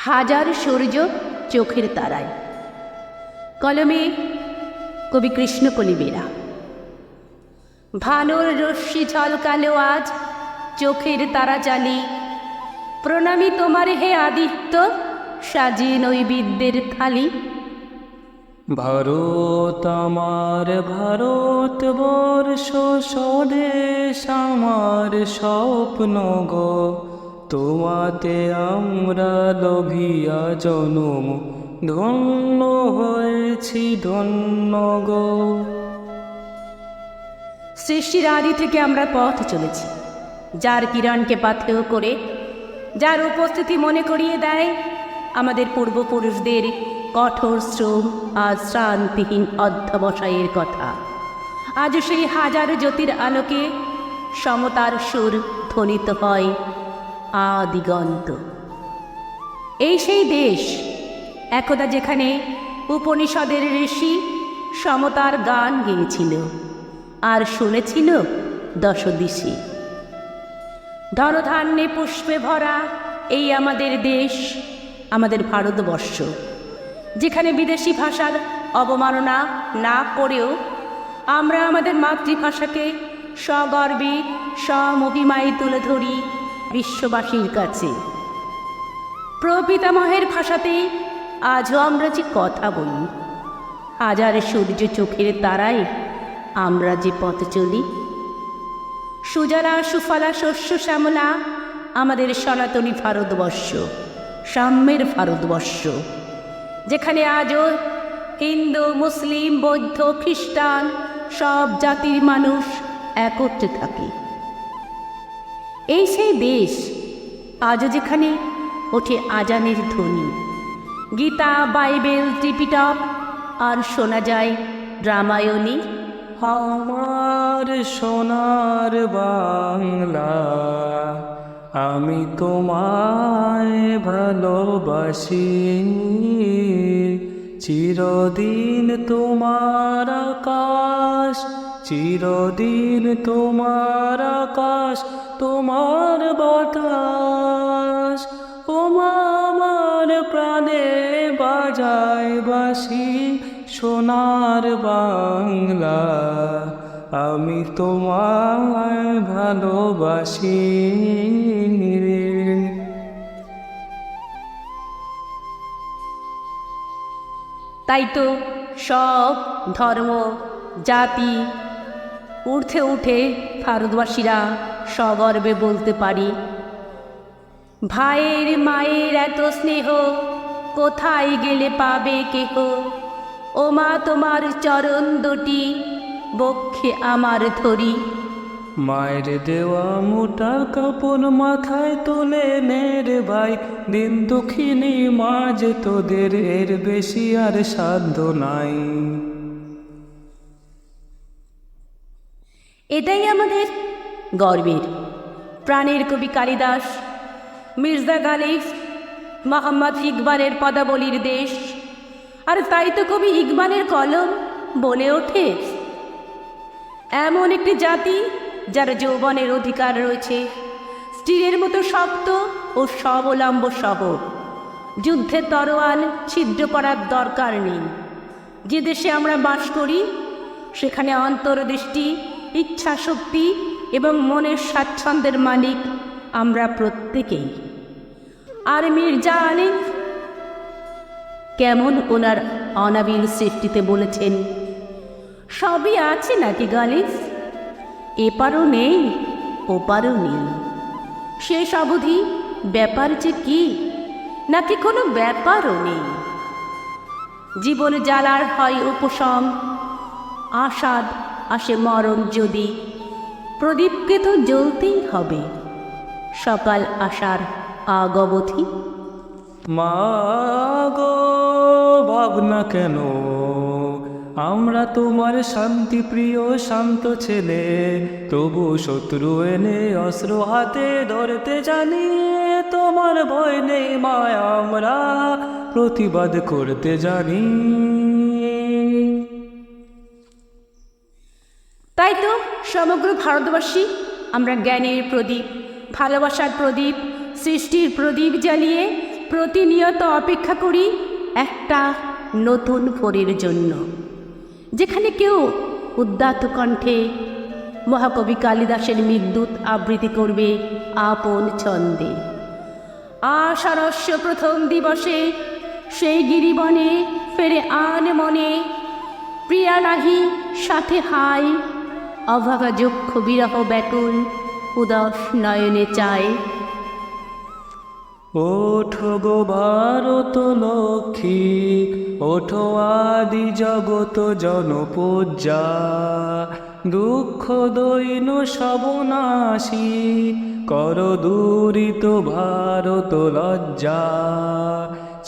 হাজার সূর্য চোখের তারায়। কলমে কবি কৃষ্ণকলি বেরা। ভানুর রশ্মি ঝলকালো আজ চোখের তারা জালি। প্রণামী তোমার হে আদিত্য, সাজিয়ে নৈবেদ্যের থালি। ভারত আমার ভারতবর্ষ, স্বদেশ আমার স্বপ্ন গো। তোমাতে আমরা লোভিয়া জনম, ধন্য হয়েছি ধন্য গো। সৃষ্টির আদি থেকে আমরা পথ চলেছি, যার কিরণকে পাথেয় করে, যার উপস্থিতি মনে করিয়ে দেয় আমাদের পূর্বপুরুষদের কঠোর শ্রম আর শ্রান্তিহীন অধ্যবসায়ের কথা। আজ সেই হাজারো জ্যোতির আলোকে সমতার সুর ধ্বনিত হয় আদিগন্ত। এই সেই দেশ একদা যেখানে উপনিষদের ঋষি সমতার গান গেয়েছিল আর শুনেছিল দশদিশি। ধনধান্যে পুষ্পে ভরা এই আমাদের দেশ, আমাদের ভারতবর্ষ, যেখানে বিদেশি ভাষার অবমাননা না করেও আমরা আমাদের মাতৃভাষাকে সগর্বে স্বমহিমায় তুলে ধরি বিশ্ববাসীর কাছে। প্রপিতামহের ভাষাতেই আজও আমরা যে কথা বলি, হাজার সূর্য চোখের তারায় আমরা যে পথ চলি। সুজলা সুফলা শস্য শ্যামলা আমাদের সনাতনী ভারতবর্ষ, সাম্যের ভারতবর্ষ, যেখানে আজও হিন্দু, মুসলিম, বৌদ্ধ, খ্রিস্টান সব জাতির মানুষ একত্রে থাকে। এই সেই দেশ আজও যেখানে ওঠে আজানের ধ্বনি, গীতা, বাইবেল, ত্রিপিটক আর শোনা যায় রামায়ণী। আমার সোনার বাংলা, আমি তোমায় ভালোবাসি। চিরদিন তোমার আকাশ, চিরদিন তোমার আকাশ, তোমার বাতাস। ওমা আমার প্রাণে বাজায় বাঁশি, সোনার বাংলা, আমি তোমায় ভালোবাসি। তাই তো সব ধর্ম জাতি ঊর্ধ্বে উঠে ভারতবাসীরা সগর্বে বলতে পারি, ভাইয়ের মায়ের এত স্নেহ কোথায় গেলে পাবে কেহ। ও মা তোমার চরণ দুটি বক্ষে আমার ধরি। মায়ের দেওয়া মোটা কাপড় মাথায় তোলে নের ভাই, দিন দুঃখিনী মাঝ তোদের এর বেশি আর সাধ্য নাই। এটাই আমাদের গর্বের। প্রাণের কবি কালিদাস, মির্জা গালিব, মোহাম্মদ ইকবালের পদাবলীর দেশ। আর তাই তো কবি ইকবালের কলম বলে ওঠে, এমন একটি জাতি যার যৌবনের অধিকার রয়েছে স্টিলের মতো শক্ত ও স্বাবলম্ব সহ। যুদ্ধের তরোয়াল ছিদ্র করার দরকার নেই। যে দেশে আমরা বাস করি সেখানে অন্তর্দৃষ্টি, ইচ্ছা শক্তি এবং মনের স্বাচ্ছন্দ্যের মালিক আমরা প্রত্যেকেই। আর মির্জা আলিফ কেমন ওনার অনাবিল সৃষ্টিতে বলেছেন, সবই আছে নাকি গালিফ, এপারও নেই ওপারও নেই। শেষ অবধি ব্যাপার যে কি, নাকি কোনো ব্যাপারও নেই। জীবন জ্বালার হয় উপশম, আষাঢ় আসে মরণ যদি, প্রদীপকে তো জ্বলতেই হবে সকাল আসার আগবধি। মা গো ভাবনা কেন, আমরা তোমার শান্তি প্রিয় শান্ত ছেলে, তবু শত্রু এনে অস্ত্র হাতে ধরতে জানি। তোমার ভয় নেই মা, আমরা প্রতিবাদ করতে জানি। তাই তো সমগ্র ভারতবাসী আমরা জ্ঞানের প্রদীপ, ভালোবাসার প্রদীপ, সৃষ্টির প্রদীপ জ্বালিয়ে প্রতিনিয়ত অপেক্ষা করি একটা নতুন ভোরের জন্য, যেখানে কেউ উদ্দাত কণ্ঠে মহাকবি কালিদাসের মেঘদূত আবৃত্তি করবে আপন ছন্দে। আষাঢ়স্য প্রথম দিবসে সেই গিরিবনে ফেরে আন মনে, প্রিয়া নাহি সাথে হাই, অভাগা যক্ষ বিরহ ব্যাকুল উদাস নয়নে চায়। ওঠো গো ভারত লক্ষ্মী, ওঠো আদি জগত জনপূজা, দুঃখ দৈন সবনাশী, কর দূরিত ভারত লজ্জা।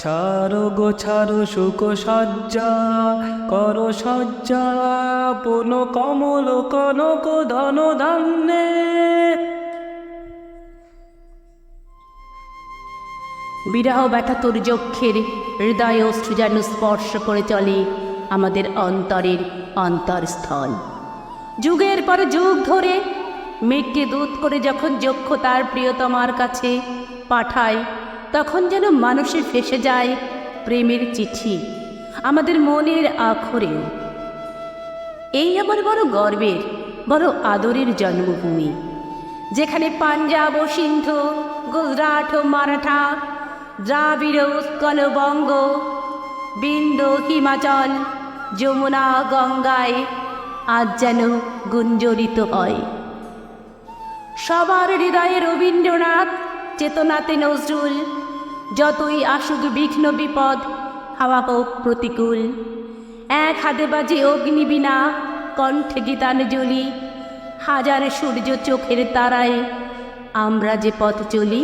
ছাড়ো গো ছাড়ো সুখ সজ্জা, কর সজ্জা পুন কমল কনক ধন ধান্যে। বিরহ ব্যথা তোর যক্ষের হৃদয় অশ্রু যেন স্পর্শ করে চলে আমাদের অন্তরের অন্তরস্থল। যুগের পর যুগ ধরে মেঘকে দূত করে যখন যক্ষ তার প্রিয়তমার কাছে পাঠায়, তখন যেন মানুষে ফেসে যায় প্রেমের চিঠি আমাদের মনের আখরে। এই আমার বড় গর্বের, বড় আদরের জন্মভূমি, যেখানে পাঞ্জাব ও সিন্ধু, গুজরাট ও মারাঠা, দ্রাবিড় উৎকল বঙ্গ, বিন্দ হিমাচল, যমুনা গঙ্গায় আজ যেন গুঞ্জরিত হয়। সবার হৃদয়ে রবীন্দ্রনাথ, চেতনাতে নজরুল, যতই আসুক বিঘ্ন বিপদ হাওয়া হোক প্রতিকূল, এক হাতে বাজে অগ্নিবীণা, কণ্ঠে গীতাঞ্জলি, হাজার সূর্য চোখের তারায় আমরা যে পথ চলি।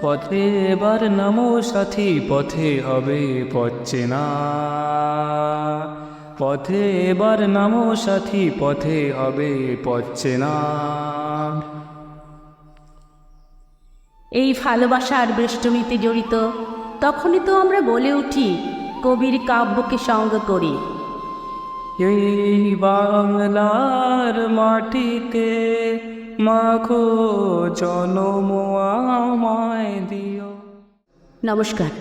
পথে এবার নামো সাথী, পথে হবে পথ চেনা, পথে এবার নামো সাথী, পথে হবে পথ চেনা। এই ভালোবাসার বৃষ্টমিতে জড়িত তখনই তো আমরা বলে উঠি কবির কাব্যকে সঙ্গ করি। এই বাংলার মাটিতে মাখো জনম আমায় দিও। নমস্কার।